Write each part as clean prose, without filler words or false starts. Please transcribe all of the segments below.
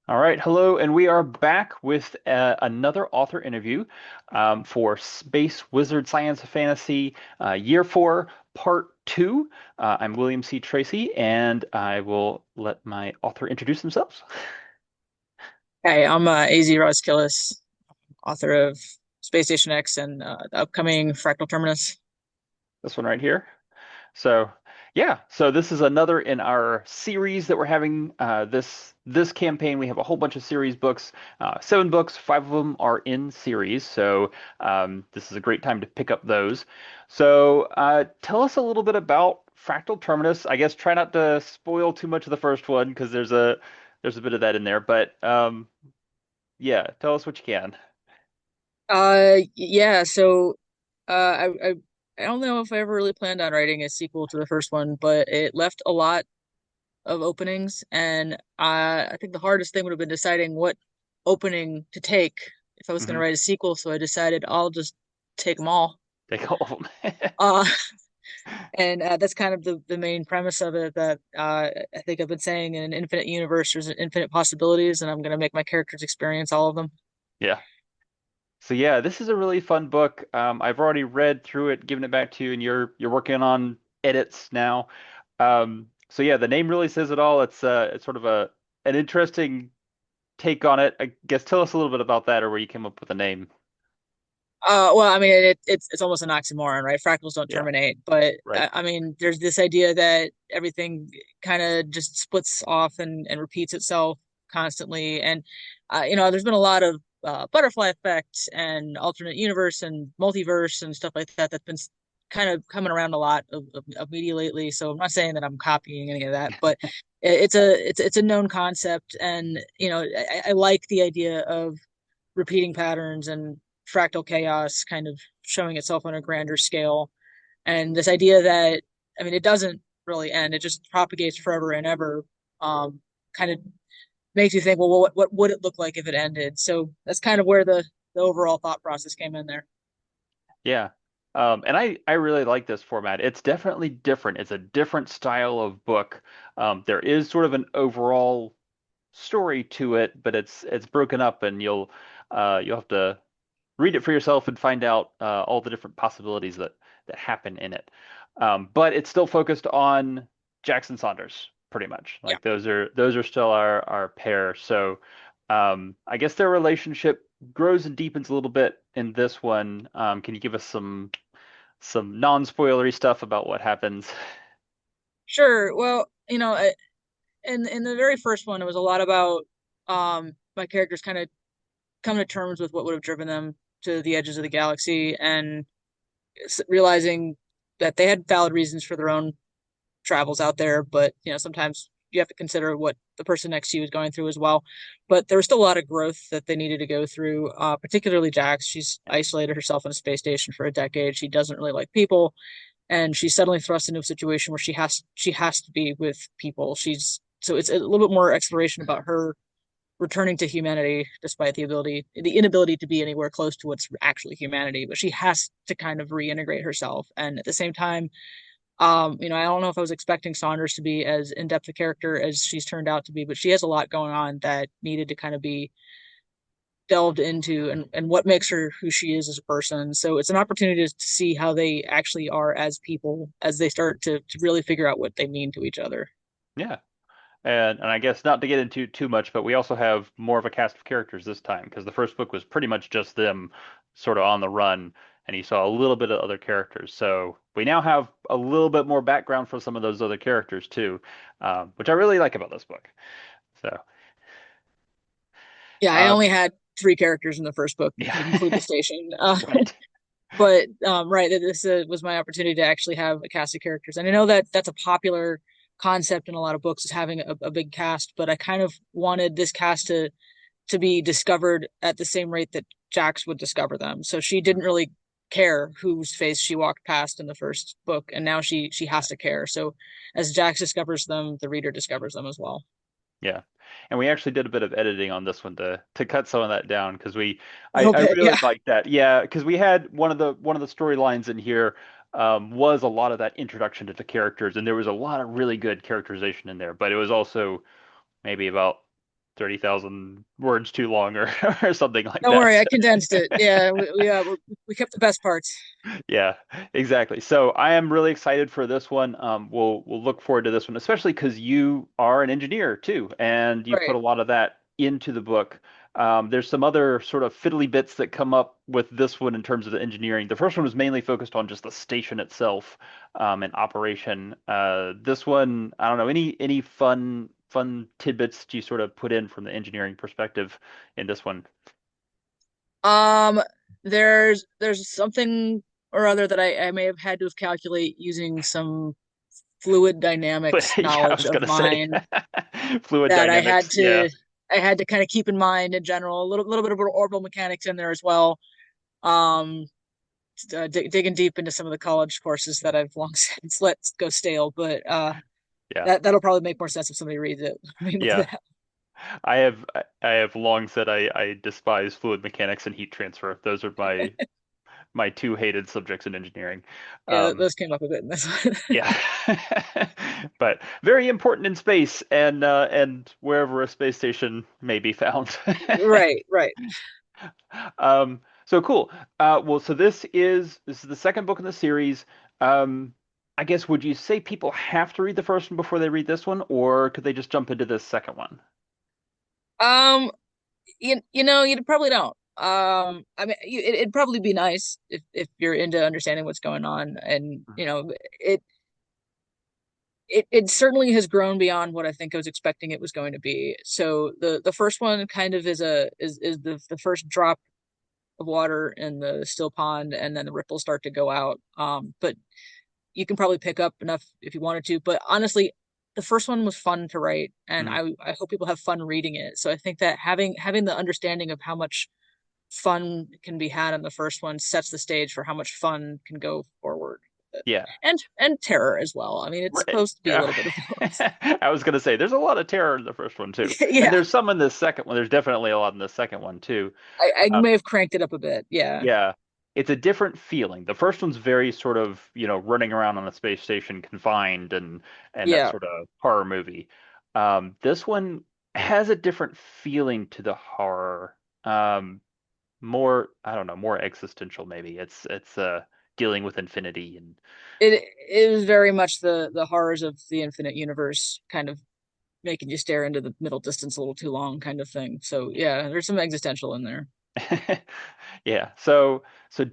All right, hello, and we are back with another author interview for Space Wizard Science Fantasy Year 4, Part 2. I'm William C. Tracy, and I will let my author introduce themselves. Hey, I'm AZ Rozkillis, author of Space Station X and the upcoming Fractal Terminus. This one right here. So, yeah, so this is another in our series that we're having this campaign. We have a whole bunch of series books, 7 books, 5 of them are in series. So this is a great time to pick up those. So tell us a little bit about Fractal Terminus. I guess try not to spoil too much of the first one because there's a bit of that in there. But yeah, tell us what you can. Yeah, so uh, I, I I don't know if I ever really planned on writing a sequel to the first one, but it left a lot of openings, and I think the hardest thing would have been deciding what opening to take if I was going to Hmm. write a sequel. So I decided I'll just take them all. Take all of them. Uh, And that's kind of the main premise of it that I think I've been saying in an infinite universe, there's infinite possibilities, and I'm going to make my characters experience all of them. Yeah. So yeah, this is a really fun book. I've already read through it, given it back to you, and you're working on edits now. So yeah, the name really says it all. It's sort of a an interesting take on it. I guess tell us a little bit about that, or where you came up with the name. Well, I mean, it's almost an oxymoron, right? Fractals don't Yeah, terminate, but right. I mean, there's this idea that everything kind of just splits off and repeats itself constantly, and there's been a lot of butterfly effect and alternate universe and multiverse and stuff like that that's been kind of coming around a lot of media lately. So I'm not saying that I'm copying any of that, but it's a known concept, and I like the idea of repeating patterns and fractal chaos kind of showing itself on a grander scale. And this idea that, I mean, it doesn't really end, it just propagates forever and ever, kind of makes you think, well, what would it look like if it ended? So that's kind of where the overall thought process came in there. Yeah. And I really like this format. It's definitely different. It's a different style of book. There is sort of an overall story to it, but it's broken up, and you'll have to read it for yourself and find out all the different possibilities that happen in it. But it's still focused on Jackson Saunders, pretty much. Yeah. Like those are still our pair. So I guess their relationship grows and deepens a little bit in this one. Can you give us some non-spoilery stuff about what happens? Sure. Well, in the very first one, it was a lot about my characters kind of come to terms with what would have driven them to the edges of the galaxy and realizing that they had valid reasons for their own travels out there, but sometimes you have to consider what the person next to you is going through as well. But there was still a lot of growth that they needed to go through, particularly Jax. She's isolated herself in a space station for a decade. She doesn't really like people, and she's suddenly thrust into a situation where she has to be with people. She's so it's a little bit more exploration about her returning to humanity despite the inability to be anywhere close to what's actually humanity, but she has to kind of reintegrate herself. And at the same time, I don't know if I was expecting Saunders to be as in-depth a character as she's turned out to be, but she has a lot going on that needed to kind of be delved into, and what makes her who she is as a person. So it's an opportunity to see how they actually are as people as they start to really figure out what they mean to each other. Yeah. And I guess not to get into too much, but we also have more of a cast of characters this time because the first book was pretty much just them sort of on the run, and you saw a little bit of other characters. So we now have a little bit more background for some of those other characters too, which I really like about this book. So, Yeah, I uh, only had three characters in the first book if yeah, you include the station. right. But right, this was my opportunity to actually have a cast of characters, and I know that that's a popular concept in a lot of books is having a big cast, but I kind of wanted this cast to be discovered at the same rate that Jax would discover them. So she didn't really care whose face she walked past in the first book, and now she has to care. So as Jax discovers them, the reader discovers them as well. Yeah. And we actually did a bit of editing on this one to cut some of that down because A I little bit, really yeah. like that. Yeah, because we had one of the storylines in here was a lot of that introduction to the characters, and there was a lot of really good characterization in there, but it was also maybe about 30,000 words too long or or something like Don't that. worry, I condensed it. Yeah, we kept the best parts. Yeah, exactly. So I am really excited for this one. We'll look forward to this one, especially because you are an engineer too, and you put Right. a lot of that into the book. There's some other sort of fiddly bits that come up with this one in terms of the engineering. The first one was mainly focused on just the station itself, and operation. This one, I don't know, any fun tidbits do you sort of put in from the engineering perspective in this one? Um, there's something or other that I may have had to have calculate using some fluid dynamics Yeah, I knowledge was of gonna say mine fluid that dynamics. Yeah. I had to kind of keep in mind in general. A little bit of orbital mechanics in there as well. Um, digging deep into some of the college courses that I've long since let go stale, but Yeah. that'll probably make more sense if somebody reads it. Yeah. I have long said I despise fluid mechanics and heat transfer. Those are my two hated subjects in engineering. Yeah, Um, those came up a bit in this one. yeah. But very important in space and wherever a space station may be found. Right, right. So cool. Well, so this is the second book in the series. Um, I guess would you say people have to read the first one before they read this one, or could they just jump into this second one? Um, you probably don't. I mean, it'd probably be nice if you're into understanding what's going on, and it it certainly has grown beyond what I think I was expecting it was going to be. So the first one kind of is the first drop of water in the still pond, and then the ripples start to go out. But you can probably pick up enough if you wanted to. But honestly, the first one was fun to write, and Mhm. I hope people have fun reading it. So I think that having the understanding of how much fun can be had in the first one sets the stage for how much fun can go forward. Yeah. And terror as well. I mean, it's Right. supposed to be a little bit of both. I was gonna say there's a lot of terror in the first one too, and Yeah, there's some in the second one. There's definitely a lot in the second one too. I Uh, may have cranked it up a bit. Yeah, yeah, it's a different feeling. The first one's very sort of running around on a space station, confined and that yeah. sort of horror movie. This one has a different feeling to the horror. More I don't know, more existential maybe. It's dealing with infinity and It was very much the horrors of the infinite universe, kind of making you stare into the middle distance a little too long, kind of thing. So yeah, there's some existential in there. Yeah, so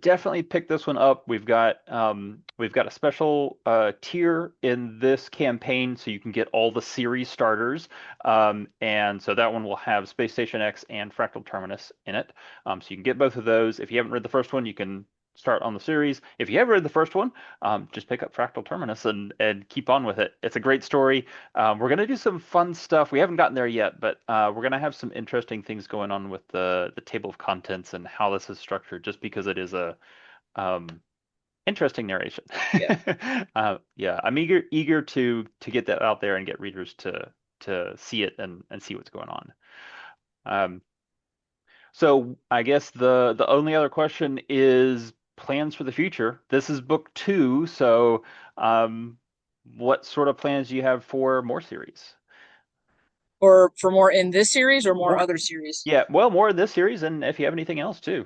definitely pick this one up. We've got a special tier in this campaign, so you can get all the series starters. And so that one will have Space Station X and Fractal Terminus in it. So you can get both of those. If you haven't read the first one, you can start on the series. If you have read the first one, just pick up Fractal Terminus and keep on with it. It's a great story. We're gonna do some fun stuff. We haven't gotten there yet, but we're gonna have some interesting things going on with the table of contents and how this is structured, just because it is a um, interesting narration. Yeah. Yeah, I'm eager to get that out there and get readers to see it and see what's going on. Um, so I guess the only other question is plans for the future. This is book two, so um, what sort of plans do you have for more series? Or for more in this series or more More, other series. yeah, well, more in this series, and if you have anything else too.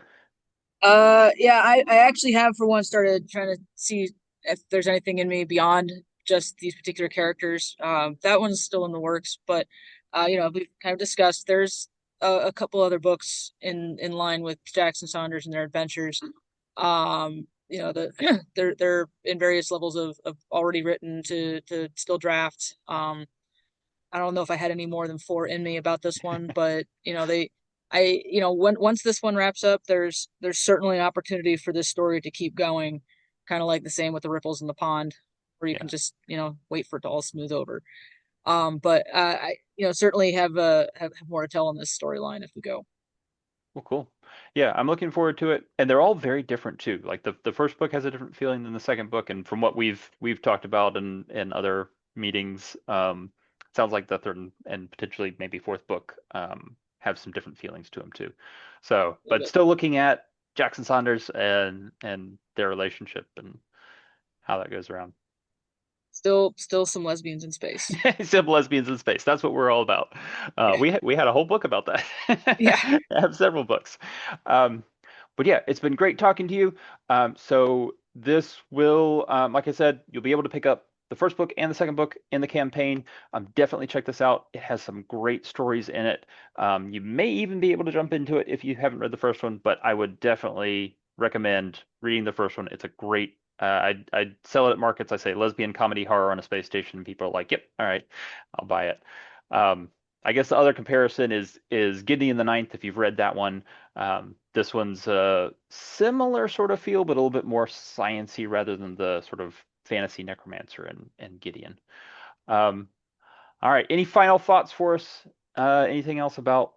Yeah, I actually have for one started trying to see if there's anything in me beyond just these particular characters. That one's still in the works, but we've kind of discussed there's a couple other books in line with Jackson Saunders and their adventures. They're in various levels of already written to still draft. I don't know if I had any more than four in me about this one, but once this one wraps up, there's certainly an opportunity for this story to keep going, kind of like the same with the ripples in the pond, where you can Yeah. just wait for it to all smooth over. But I certainly have more to tell on this storyline if we go. Well, cool. Yeah, I'm looking forward to it, and they're all very different too. Like the first book has a different feeling than the second book, and from what we've talked about in other meetings, it sounds like the third and potentially maybe fourth book have some different feelings to them too. So, A little but bit. still looking at Jackson Saunders and their relationship and how that goes around. Still some lesbians in space. Simple lesbians in space. That's what we're all about. Yeah. We had a whole book about that. Yeah. I have several books. Um, but yeah, it's been great talking to you. So this will, like I said, you'll be able to pick up the first book and the second book in the campaign. Definitely check this out. It has some great stories in it. You may even be able to jump into it if you haven't read the first one, but I would definitely recommend reading the first one. It's a great I'd sell it at markets. I say lesbian comedy horror on a space station. People are like, "Yep, all right, I'll buy it." Um, I guess the other comparison is Gideon the Ninth. If you've read that one, this one's a similar sort of feel, but a little bit more sciency rather than the sort of fantasy necromancer and Gideon. Um, all right, any final thoughts for us? Anything else about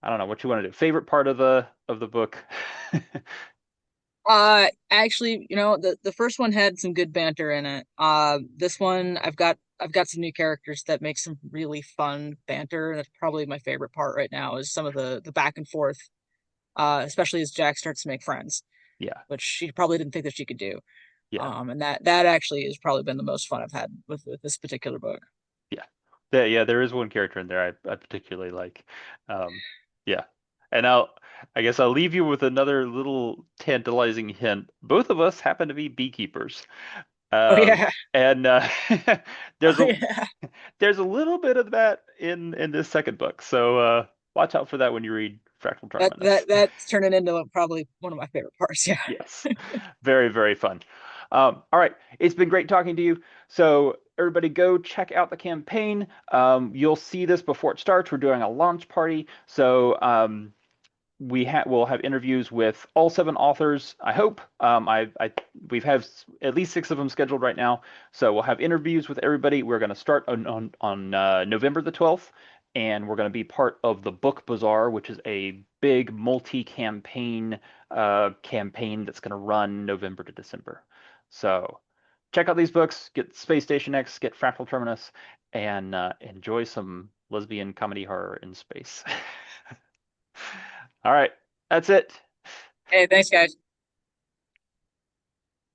I don't know what you want to do? Favorite part of the book? Actually, the first one had some good banter in it. This one I've got some new characters that make some really fun banter. That's probably my favorite part right now is some of the back and forth, especially as Jack starts to make friends, Yeah, which she probably didn't think that she could do. yeah. And that actually has probably been the most fun I've had with this particular book. Yeah. Yeah, there is one character in there I particularly like. Um, yeah. And I guess I'll leave you with another little tantalizing hint. Both of us happen to be beekeepers. Oh Um, yeah. and Oh there's a yeah. there's a little bit of that in this second book. So watch out for that when you read Fractal That Terminus. that that's turning into probably one of my favorite parts. Yeah. Yes. Very, very fun. All right. It's been great talking to you. So, everybody go check out the campaign. You'll see this before it starts. We're doing a launch party. So, we'll have interviews with all seven authors. I hope. We've have at least six of them scheduled right now. So we'll have interviews with everybody. We're going to start on November the 12th, and we're going to be part of the Book Bazaar, which is a big multi-campaign campaign that's going to run November to December. So check out these books. Get Space Station X. Get Fractal Terminus, and enjoy some lesbian comedy horror in space. All right, that's it. Hey, thanks, guys.